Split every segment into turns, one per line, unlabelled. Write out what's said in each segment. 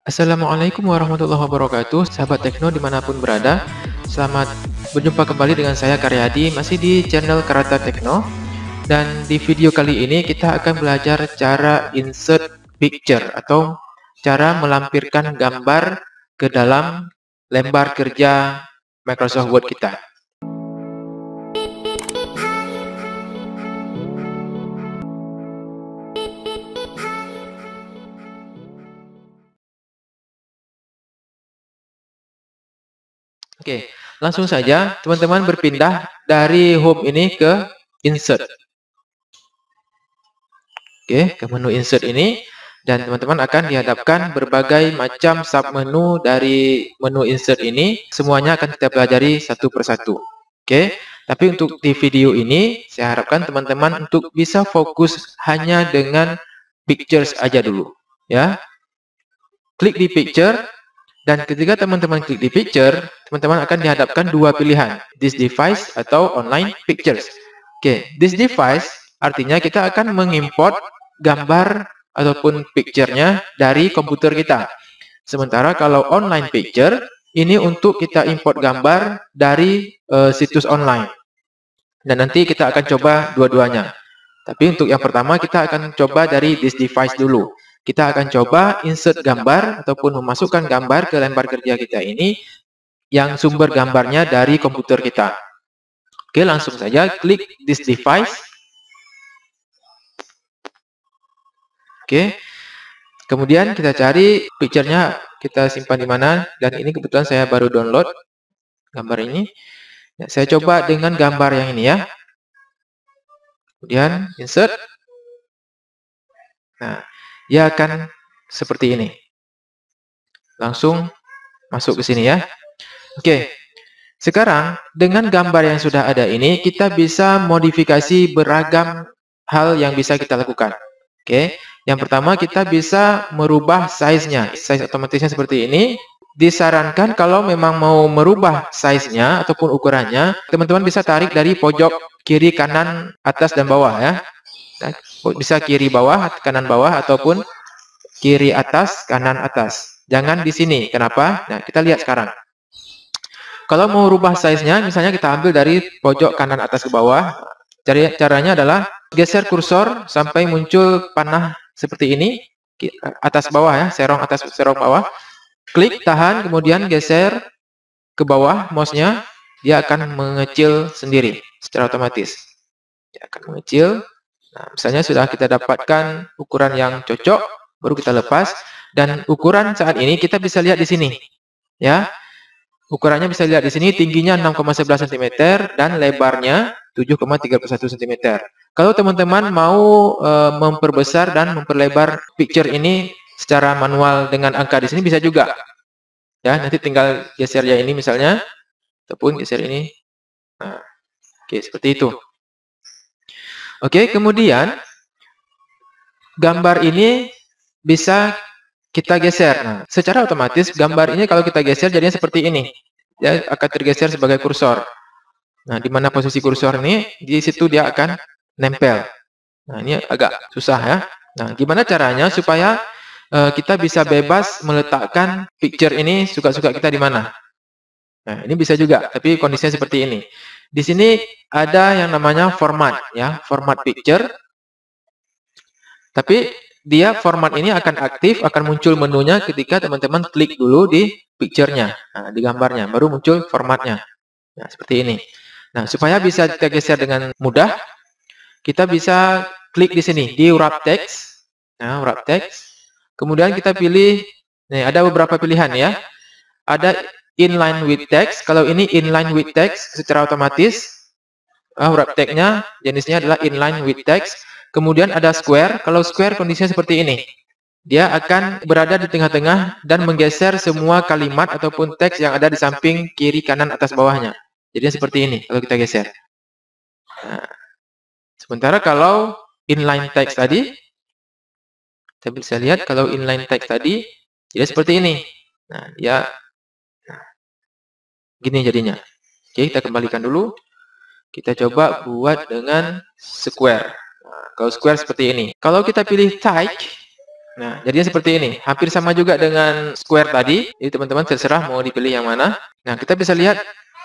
Assalamualaikum warahmatullahi wabarakatuh, sahabat Tekno dimanapun berada. Selamat berjumpa kembali dengan saya Karyadi, masih di channel Karata Tekno. Dan di video kali ini kita akan belajar cara insert picture atau cara melampirkan gambar ke dalam lembar kerja Microsoft Word kita. Oke, langsung saja teman-teman berpindah dari home ini ke insert. Oke, ke menu insert ini, dan teman-teman akan dihadapkan berbagai macam submenu dari menu insert ini. Semuanya akan kita pelajari satu persatu. Oke, tapi untuk di video ini saya harapkan teman-teman untuk bisa fokus hanya dengan pictures aja dulu, ya. Klik di picture, dan ketika teman-teman klik di picture, teman-teman akan dihadapkan dua pilihan, this device atau online pictures. Oke, this device artinya kita akan mengimport gambar ataupun picture-nya dari komputer kita. Sementara kalau online picture, ini untuk kita import gambar dari situs online. Dan nanti kita akan coba dua-duanya. Tapi untuk yang pertama kita akan coba dari this device dulu. Kita akan coba insert gambar ataupun memasukkan gambar ke lembar kerja kita ini yang sumber gambarnya dari komputer kita. Oke, langsung saja klik this device. Oke, kemudian kita cari picture-nya, kita simpan di mana, dan ini kebetulan saya baru download gambar ini. Ya, saya coba dengan gambar yang ini ya. Kemudian insert. Nah, dia akan seperti ini. Langsung masuk ke sini ya. Oke, sekarang dengan gambar yang sudah ada ini, kita bisa modifikasi beragam hal yang bisa kita lakukan. Oke, yang pertama kita bisa merubah size-nya. Size otomatisnya seperti ini. Disarankan kalau memang mau merubah size-nya ataupun ukurannya, teman-teman bisa tarik dari pojok kiri, kanan, atas, dan bawah ya. Bisa kiri bawah, kanan bawah, ataupun kiri atas, kanan atas. Jangan di sini. Kenapa? Nah, kita lihat sekarang. Kalau mau rubah size-nya, misalnya kita ambil dari pojok kanan atas ke bawah, caranya adalah geser kursor sampai muncul panah seperti ini, atas bawah ya, serong atas, serong bawah. Klik, tahan, kemudian geser ke bawah mouse-nya, dia akan mengecil sendiri secara otomatis. Dia akan mengecil. Nah, misalnya sudah kita dapatkan ukuran yang cocok, baru kita lepas. Dan ukuran saat ini kita bisa lihat di sini, ya. Ukurannya bisa lihat di sini, tingginya 6,11 cm dan lebarnya 7,31 cm. Kalau teman-teman mau memperbesar dan memperlebar picture ini secara manual dengan angka di sini bisa juga. Ya, nanti tinggal geser ya ini misalnya, ataupun geser ini. Nah, oke, seperti itu. Oke, kemudian gambar ini bisa kita geser. Nah, secara otomatis gambar ini kalau kita geser jadinya seperti ini. Dia akan tergeser sebagai kursor. Nah, di mana posisi kursor ini, di situ dia akan nempel. Nah, ini agak susah ya. Nah, gimana caranya supaya kita bisa bebas meletakkan picture ini suka-suka kita di mana? Nah, ini bisa juga, tapi kondisinya seperti ini. Di sini ada yang namanya format ya, format picture. Tapi dia format ini akan aktif, akan muncul menunya ketika teman-teman klik dulu di picture-nya, nah, di gambarnya, baru muncul formatnya. Nah, seperti ini. Nah, supaya bisa kita geser dengan mudah, kita bisa klik di sini, di wrap text. Nah, wrap text. Kemudian kita pilih, nih ada beberapa pilihan ya. Ada inline with text. Kalau ini inline with text secara otomatis, wrap text-nya jenisnya adalah inline with text. Kemudian ada square. Kalau square kondisinya seperti ini. Dia akan berada di tengah-tengah dan menggeser semua kalimat ataupun teks yang ada di samping kiri, kanan, atas, bawahnya. Jadi seperti ini kalau kita geser. Nah, sementara kalau inline text tadi, kita bisa lihat kalau inline text tadi, jadi seperti ini. Nah, dia gini jadinya. Oke, kita kembalikan dulu. Kita coba buat dengan square. Nah, kalau square seperti ini. Kalau kita pilih type, Nah, jadinya seperti ini. Hampir sama juga dengan square tadi. Jadi teman-teman terserah mau dipilih yang mana. Nah, kita bisa lihat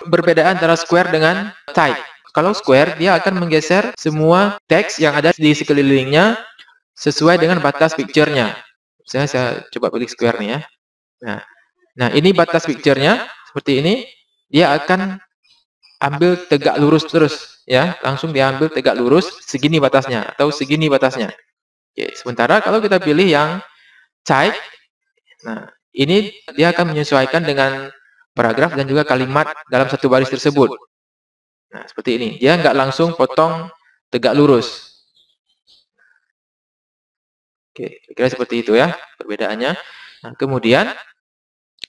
perbedaan antara square dengan type. Kalau square, dia akan menggeser semua teks yang ada di sekelilingnya sesuai dengan batas picture-nya. Misalnya saya coba pilih square nih ya. Nah, ini batas picture-nya seperti ini. Dia akan ambil tegak lurus terus ya, langsung diambil tegak lurus segini batasnya atau segini batasnya. Oke, sementara kalau kita pilih yang type, nah ini dia akan menyesuaikan dengan paragraf dan juga kalimat dalam satu baris tersebut. Nah, seperti ini. Dia nggak langsung potong tegak lurus. Oke, kira-kira seperti itu ya perbedaannya. Nah, kemudian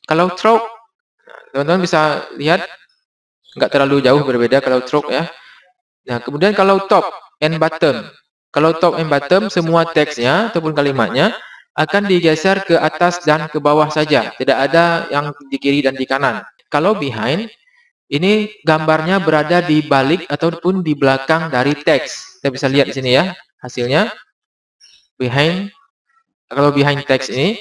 kalau stroke, teman-teman bisa lihat nggak terlalu jauh berbeda kalau stroke ya. Nah, kemudian kalau top and bottom. Kalau top and bottom, semua teksnya ataupun kalimatnya akan digeser ke atas dan ke bawah saja. Tidak ada yang di kiri dan di kanan. Kalau behind, ini gambarnya berada di balik ataupun di belakang dari teks. Kita bisa lihat di sini ya, hasilnya. Behind, kalau behind teks ini,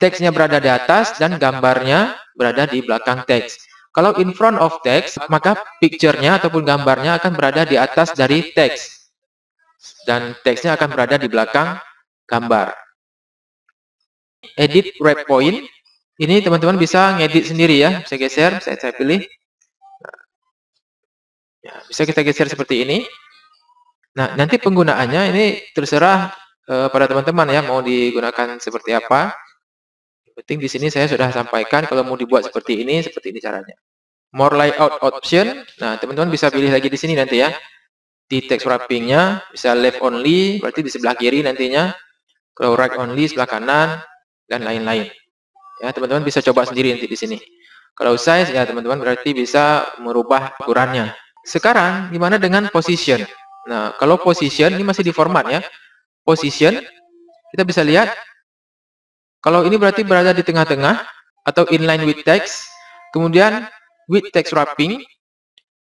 teksnya berada di atas dan gambarnya berada di belakang teks. Kalau in front of text, maka picture-nya ataupun gambarnya akan berada di atas dari teks. Dan teksnya akan berada di belakang gambar. Edit right point. Ini teman-teman bisa ngedit sendiri ya. Bisa geser, saya pilih. Ya, bisa kita geser seperti ini. Nah, nanti penggunaannya ini terserah pada teman-teman ya, mau digunakan seperti apa. Yang penting di sini saya sudah sampaikan kalau mau dibuat seperti ini caranya. More layout option. Nah, teman-teman bisa pilih lagi di sini nanti ya. Di text wrapping-nya bisa left only, berarti di sebelah kiri nantinya. Kalau right only sebelah kanan dan lain-lain. Ya, teman-teman bisa coba sendiri nanti di sini. Kalau size ya teman-teman berarti bisa merubah ukurannya. Sekarang gimana dengan position? Nah, kalau position ini masih di format ya. Position kita bisa lihat kalau ini berarti berada di tengah-tengah atau inline with text. Kemudian with text wrapping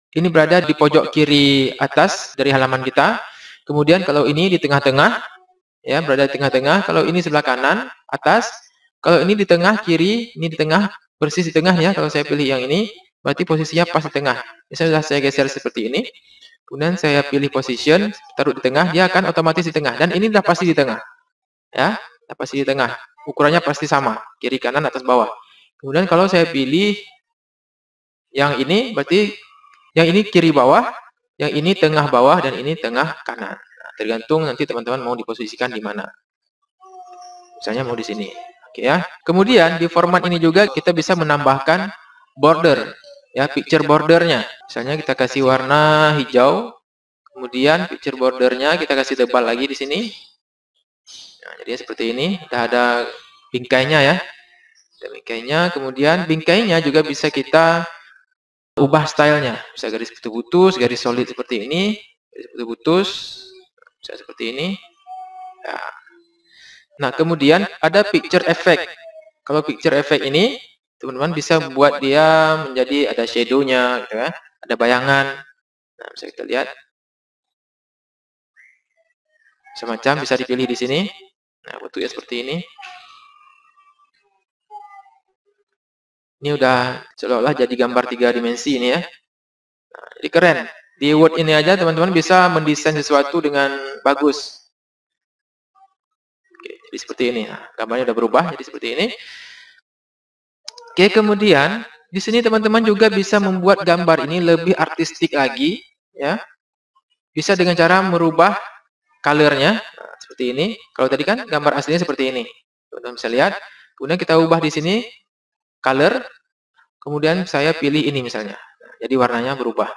ini berada di pojok kiri atas dari halaman kita. Kemudian kalau ini di tengah-tengah, ya berada di tengah-tengah. Kalau ini sebelah kanan atas, kalau ini di tengah kiri, ini di tengah, persis di tengah ya. Kalau saya pilih yang ini, berarti posisinya pas di tengah. Misalnya saya geser seperti ini, kemudian saya pilih position, taruh di tengah, dia akan otomatis di tengah. Dan ini sudah pasti di tengah, ya, sudah pasti di tengah. Ukurannya pasti sama, kiri kanan atas bawah. Kemudian kalau saya pilih yang ini, berarti yang ini kiri bawah, yang ini tengah bawah, dan ini tengah kanan. Nah, tergantung nanti teman-teman mau diposisikan di mana. Misalnya mau di sini. Oke ya. Kemudian di format ini juga kita bisa menambahkan border, ya picture bordernya. Misalnya kita kasih warna hijau, kemudian picture bordernya kita kasih tebal lagi di sini. Nah, jadi seperti ini. Sudah ada bingkainya ya. Ada bingkainya. Kemudian bingkainya juga bisa kita ubah stylenya, bisa garis putus-putus, garis solid seperti ini, garis putus-putus, bisa seperti ini. Nah, kemudian ada picture effect. Kalau picture effect ini, teman-teman bisa buat dia menjadi ada shadow-nya, gitu ya, ada bayangan. Nah, bisa kita lihat. Semacam bisa dipilih di sini. Nah, bentuknya seperti ini. Ini udah seolah-olah jadi gambar 3 dimensi ini ya. Nah, jadi keren. Di Word ini aja teman-teman bisa mendesain sesuatu dengan bagus. Oke, jadi seperti ini. Nah, gambarnya udah berubah jadi seperti ini. Oke, kemudian di sini teman-teman juga bisa membuat gambar ini lebih artistik lagi, ya. Bisa dengan cara merubah color-nya seperti ini. Kalau tadi kan gambar aslinya seperti ini. Teman-teman bisa lihat. Kemudian kita ubah di sini color. Kemudian saya pilih ini misalnya. Jadi warnanya berubah.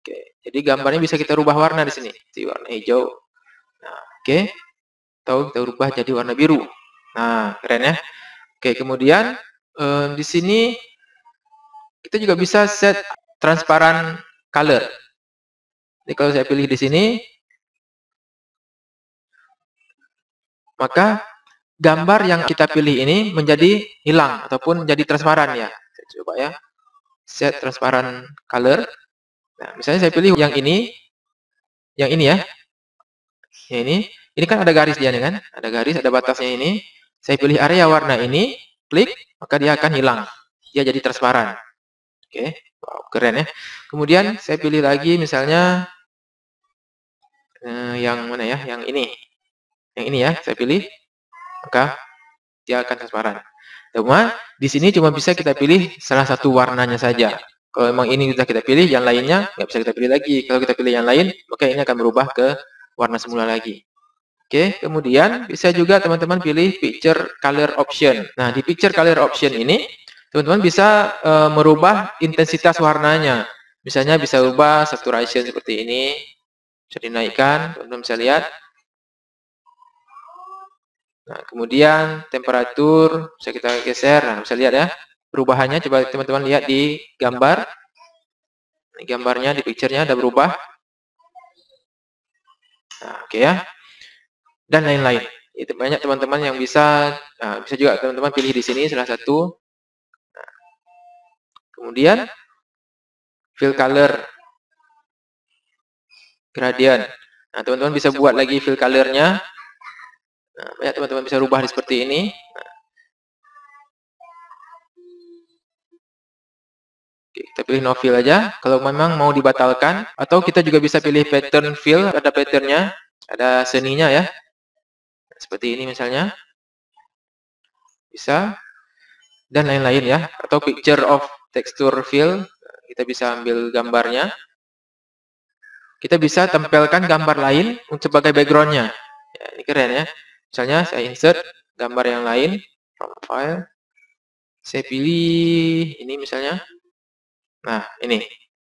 Oke, jadi gambarnya bisa kita rubah warna di sini. Di warna hijau. Nah, oke. Atau kita rubah jadi warna biru. Nah, keren ya. Oke, kemudian di sini kita juga bisa set transparan color. Jadi kalau saya pilih di sini, maka gambar yang kita pilih ini menjadi hilang ataupun menjadi transparan ya. Saya coba ya. Set transparan color. Nah, misalnya saya pilih yang ini ya. Yang ini. Ini kan ada garis dia nih kan, ada garis, ada batasnya ini. Saya pilih area warna ini, klik, maka dia akan hilang. Dia jadi transparan. Oke, wow, keren ya. Kemudian saya pilih lagi misalnya yang mana ya? Yang ini. Yang ini ya, saya pilih, maka dia akan transparan. Cuma di sini cuma bisa kita pilih salah satu warnanya saja. Kalau memang ini sudah kita pilih, yang lainnya nggak bisa kita pilih lagi. Kalau kita pilih yang lain, maka ini akan berubah ke warna semula lagi. Oke, kemudian bisa juga teman-teman pilih picture color option. Nah, di picture color option ini, teman-teman bisa merubah intensitas warnanya. Misalnya bisa ubah saturation seperti ini, bisa dinaikkan, teman-teman bisa lihat. Nah, kemudian temperatur bisa kita geser, nah bisa lihat ya perubahannya. Coba teman-teman lihat di gambar. Ini gambarnya di picture-nya ada berubah. Nah, oke ya. Dan lain-lain. Itu banyak teman-teman yang bisa juga teman-teman pilih di sini salah satu. Nah, kemudian fill color gradient. Nah, teman-teman bisa buat lagi fill color-nya. Nah, banyak teman-teman bisa rubah seperti ini. Nah, kita pilih no fill aja kalau memang mau dibatalkan, atau kita juga bisa pilih pattern fill, ada patternnya, ada seninya ya. Seperti ini misalnya. Bisa. Dan lain-lain ya. Atau picture of texture fill, kita bisa ambil gambarnya. Kita bisa tempelkan gambar lain sebagai background-nya. Ya, ini keren ya. Misalnya saya insert gambar yang lain from file. Saya pilih ini misalnya. Nah, ini.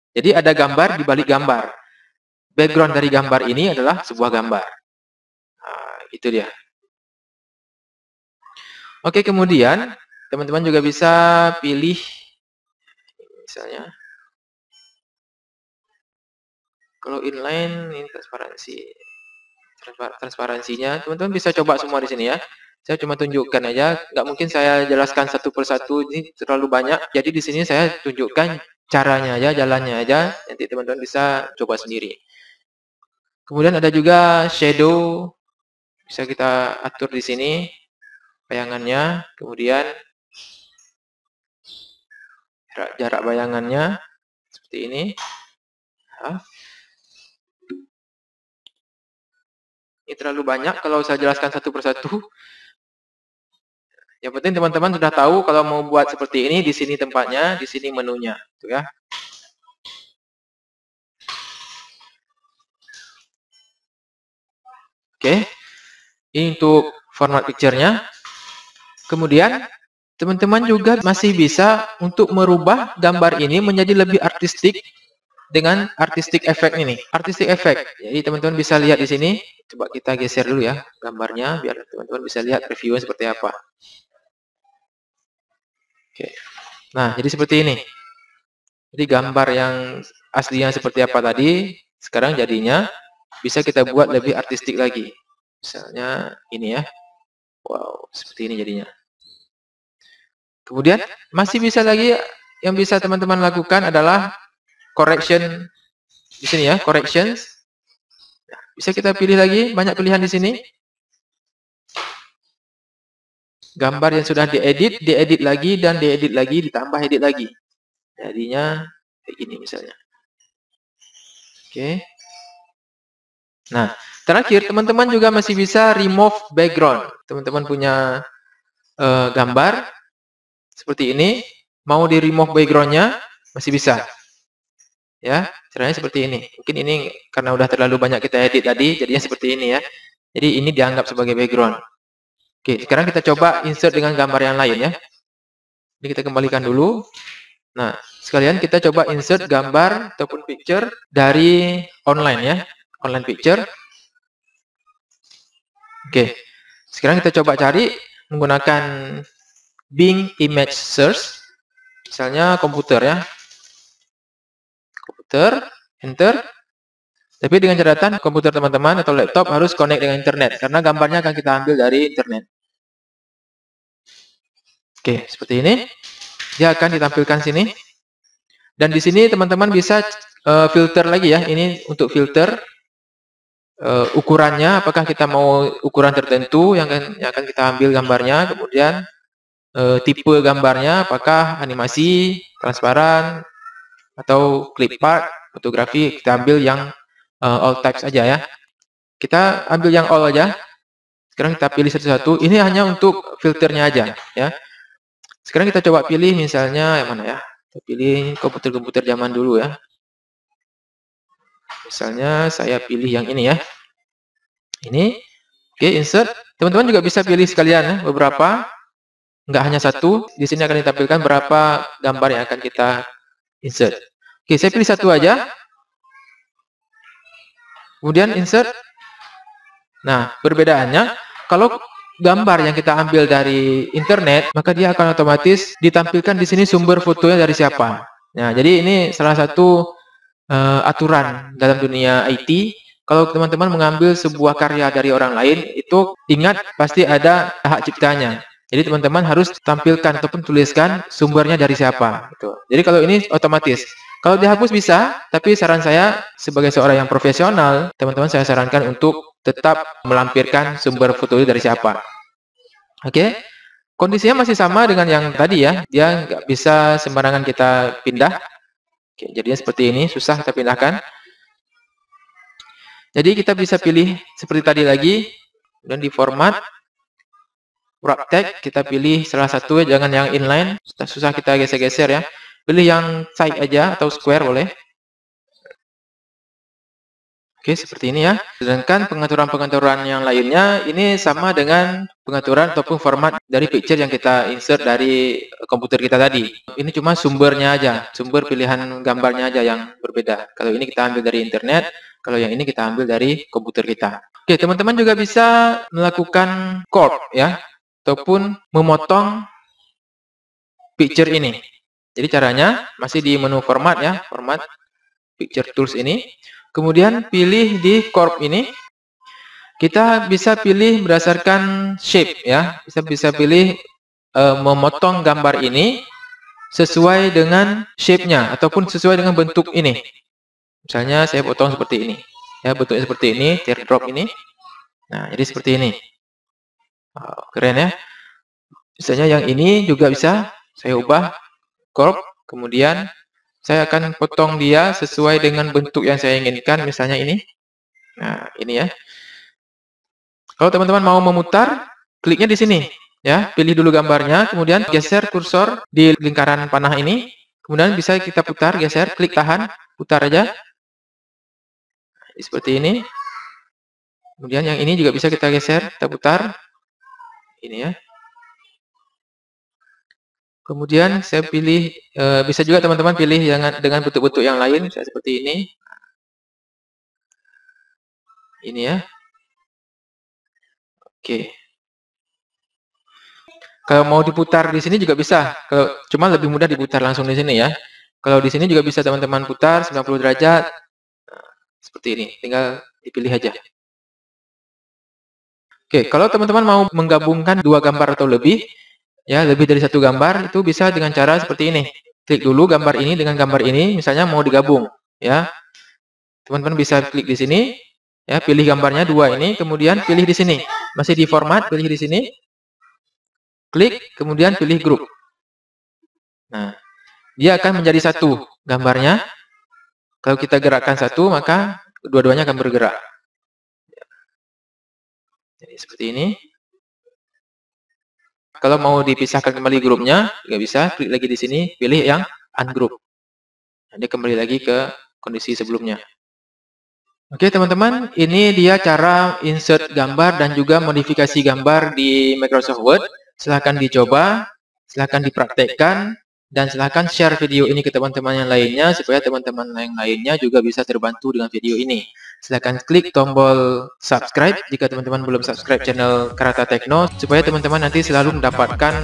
Jadi ada gambar di balik gambar. Background dari gambar ini adalah sebuah gambar. Nah, itu dia. Oke, kemudian teman-teman juga bisa pilih misalnya kalau inline ini transparansinya teman-teman bisa coba semua di sini ya. Saya cuma tunjukkan aja, nggak mungkin saya jelaskan satu persatu, ini terlalu banyak. Jadi di sini saya tunjukkan caranya aja, jalannya aja. Nanti teman-teman bisa coba sendiri. Kemudian ada juga shadow, bisa kita atur di sini bayangannya. Kemudian jarak bayangannya seperti ini. Nah, ini terlalu banyak kalau saya jelaskan satu persatu. Yang penting teman-teman sudah tahu kalau mau buat seperti ini, di sini tempatnya, di sini menunya, gitu ya. Oke, ini untuk format picture-nya. Kemudian teman-teman juga masih bisa untuk merubah gambar ini menjadi lebih artistik dengan artistic effect ini. Artistic effect. Jadi teman-teman bisa lihat di sini. Coba kita geser dulu ya gambarnya biar teman-teman bisa lihat previewnya seperti apa. Oke. Nah, jadi seperti ini. Jadi gambar yang aslinya seperti apa tadi, sekarang jadinya bisa kita buat lebih artistik lagi. Misalnya ini ya. Wow, seperti ini jadinya. Kemudian masih bisa lagi yang bisa teman-teman lakukan adalah correction di sini ya, corrections. Bisa kita pilih lagi, banyak pilihan di sini. Gambar yang sudah diedit lagi, dan diedit lagi, ditambah edit lagi. Jadinya kayak gini misalnya. Oke. Nah, terakhir teman-teman juga masih bisa remove background. Teman-teman punya gambar seperti ini, mau di remove backgroundnya masih bisa. Ya, caranya seperti ini. Mungkin ini karena udah terlalu banyak kita edit tadi, jadinya seperti ini ya. Jadi ini dianggap sebagai background. Oke, sekarang kita coba insert dengan gambar yang lain ya. Ini kita kembalikan dulu. Nah, sekalian kita coba insert gambar ataupun picture dari online ya. Online picture. Oke, sekarang kita coba cari menggunakan Bing Image Search. Misalnya komputer ya. Komputer, enter. Tapi dengan catatan komputer teman-teman atau laptop harus connect dengan internet. Karena gambarnya akan kita ambil dari internet. Oke, seperti ini. Dia akan ditampilkan sini. Dan di sini teman-teman bisa filter lagi ya. Ini untuk filter. ukurannya, apakah kita mau ukuran tertentu yang akan kita ambil gambarnya, kemudian tipe gambarnya, apakah animasi, transparan, atau clip art, fotografi, kita ambil yang all types aja ya. Kita ambil yang all aja. Sekarang kita pilih satu-satu. Ini hanya untuk filternya aja ya. Sekarang kita coba pilih misalnya yang mana ya? Kita pilih komputer-komputer zaman dulu ya. Misalnya saya pilih yang ini ya. Ini. Oke, insert. Teman-teman juga bisa pilih sekalian ya, beberapa. Nggak hanya satu. Di sini akan ditampilkan berapa gambar yang akan kita insert. Oke, saya pilih satu aja. Kemudian insert. Nah, perbedaannya, kalau gambar yang kita ambil dari internet, maka dia akan otomatis ditampilkan di sini sumber fotonya dari siapa. Nah, jadi ini salah satu aturan dalam dunia IT. Kalau teman-teman mengambil sebuah karya dari orang lain, itu ingat pasti ada hak ciptanya. Jadi teman-teman harus tampilkan ataupun tuliskan sumbernya dari siapa. Gitu. Jadi kalau ini otomatis. Kalau dihapus bisa, tapi saran saya sebagai seorang yang profesional, teman-teman saya sarankan untuk tetap melampirkan sumber foto itu dari siapa. Oke, kondisinya masih sama dengan yang tadi ya. Dia nggak bisa sembarangan kita pindah. Oke, jadinya seperti ini, susah kita pindahkan. Jadi kita bisa pilih seperti tadi lagi, dan di format wrap text kita pilih salah satu, jangan yang inline, susah kita geser-geser ya. Pilih yang side aja atau square boleh. Oke, seperti ini ya. Sedangkan pengaturan-pengaturan yang lainnya ini sama dengan pengaturan ataupun format dari picture yang kita insert dari komputer kita tadi. Ini cuma sumbernya aja, sumber pilihan gambarnya aja yang berbeda. Kalau ini kita ambil dari internet, kalau yang ini kita ambil dari komputer kita. Oke, teman-teman juga bisa melakukan crop ya, ataupun memotong picture ini. Jadi caranya masih di menu format ya, format picture tools ini. Kemudian pilih di crop ini. Kita bisa pilih berdasarkan shape ya. Bisa pilih memotong gambar ini sesuai dengan shape-nya ataupun sesuai dengan bentuk ini. Misalnya saya potong seperti ini. Ya, bentuknya seperti ini, teardrop ini. Nah, jadi seperti ini. Wow, keren ya. Misalnya yang ini juga bisa saya ubah crop, kemudian saya akan potong dia sesuai dengan bentuk yang saya inginkan, misalnya ini. Nah, ini ya. Kalau teman-teman mau memutar, kliknya di sini. Ya, pilih dulu gambarnya, kemudian geser kursor di lingkaran panah ini. Kemudian bisa kita putar, geser, klik tahan, putar aja. Seperti ini. Kemudian yang ini juga bisa kita geser, kita putar. Ini ya. Kemudian saya pilih, bisa juga teman-teman pilih dengan bentuk-bentuk yang lain, misalnya seperti ini. Ini ya. Oke. Kalau mau diputar di sini juga bisa, cuma lebih mudah diputar langsung di sini ya. Kalau di sini juga bisa teman-teman putar 90 derajat, nah, seperti ini, tinggal dipilih aja. Oke, kalau teman-teman mau menggabungkan dua gambar atau lebih, ya lebih dari satu gambar, itu bisa dengan cara seperti ini. Klik dulu gambar ini dengan gambar ini, misalnya mau digabung, ya. Teman-teman bisa klik di sini, ya pilih gambarnya dua ini, kemudian pilih di sini, masih di format, pilih di sini, klik, kemudian pilih grup. Nah, dia akan menjadi satu gambarnya. Kalau kita gerakkan satu, maka dua-duanya akan bergerak. Jadi seperti ini. Kalau mau dipisahkan kembali grupnya, nggak bisa, klik lagi di sini, pilih yang ungroup. Nanti kembali lagi ke kondisi sebelumnya. Oke teman-teman, ini dia cara insert gambar dan juga modifikasi gambar di Microsoft Word. Silahkan dicoba, silahkan dipraktekkan, dan silahkan share video ini ke teman-teman yang lainnya, supaya teman-teman yang lainnya juga bisa terbantu dengan video ini. Silahkan klik tombol subscribe jika teman-teman belum subscribe channel Karata Tekno, supaya teman-teman nanti selalu mendapatkan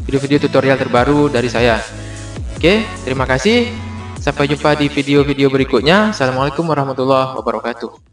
video-video tutorial terbaru dari saya. Oke, terima kasih. Sampai jumpa di video-video berikutnya. Assalamualaikum warahmatullahi wabarakatuh.